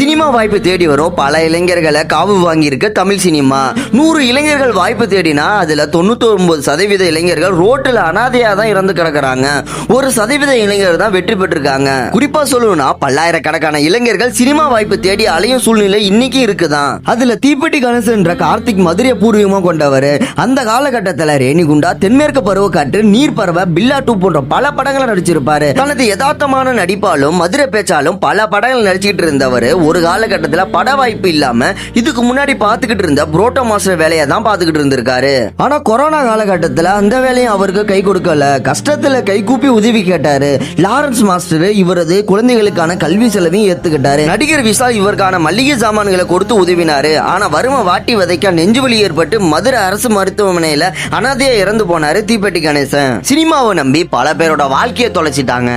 Cinema வாய்ப்பு தேடி வரும் பல இளைஞர்களை காவு வாங்கியிருக்க தமிழ் சினிமா. 100 இளைஞர்கள் வாய்ப்பு தேடினா அதுல 99% இளைஞர்கள் ரோட்டில் அனாதையா தான் இறந்து கிடக்குறாங்க. 1% இளைஞர்கள் தான் வெற்றி பெற்றிருக்காங்க. குறிப்பா சொல்லணும்னா பல்லாயிரக்கணக்கான இளைஞர்கள் சினிமா வாய்ப்பு தேடி அலையும் சூழ்நிலை இன்னைக்கு இருக்குதான். அதுல தீப்பெட்டி கணேசன் என்ற கார்த்திக் மதுரை பூர்வீகமா கொண்டவர். அந்த காலகட்டத்தில் ரேணிகுண்டா, தென்மேற்கு பருவக்காற்று, நீர் பறவை, பில்லா 2 போன்ற பல படங்களை நடிச்சிருப்பாரு. தனது யதார்த்தமான நடிப்பாலும் மதுரை பேச்சாலும் பல படங்கள் நடிச்சுக்கிட்டு இருந்தவர் ஒரு காலகட்டத்தில் பட வாய்ப்பு இல்லாம இதுக்கு முன்னாடி பாத்துக்கிட்டு இருந்த புரோட்டோ மாஸ்டர் வேலையை தான் பாத்துக்கிட்டு இருந்திருக்காரு. ஆனா கொரோனா காலகட்டத்தில் அந்த வேலையும் அவருக்கு கை கொடுக்கல. கஷ்டத்துல கை கூப்பி உதவி கேட்டாரு. லாரன்ஸ் மாஸ்டர் இவரது குழந்தைகளுக்கான கல்வி செலவையும் ஏத்துக்கிட்டாரு. நடிகர் விஷால் இவருக்கான மல்லிகை சாமான்களை கொடுத்து உதவினாரு. ஆனா வறுமை வாட்டி வதைக்க நெஞ்சுவலி ஏற்பட்டு மதுரை அரசு மருத்துவமனையில அனாதையா இறந்து போனாரு தீப்பெட்டி கணேசன். சினிமாவை நம்பி பல பேரோட வாழ்க்கையை தொலைச்சிட்டாங்க.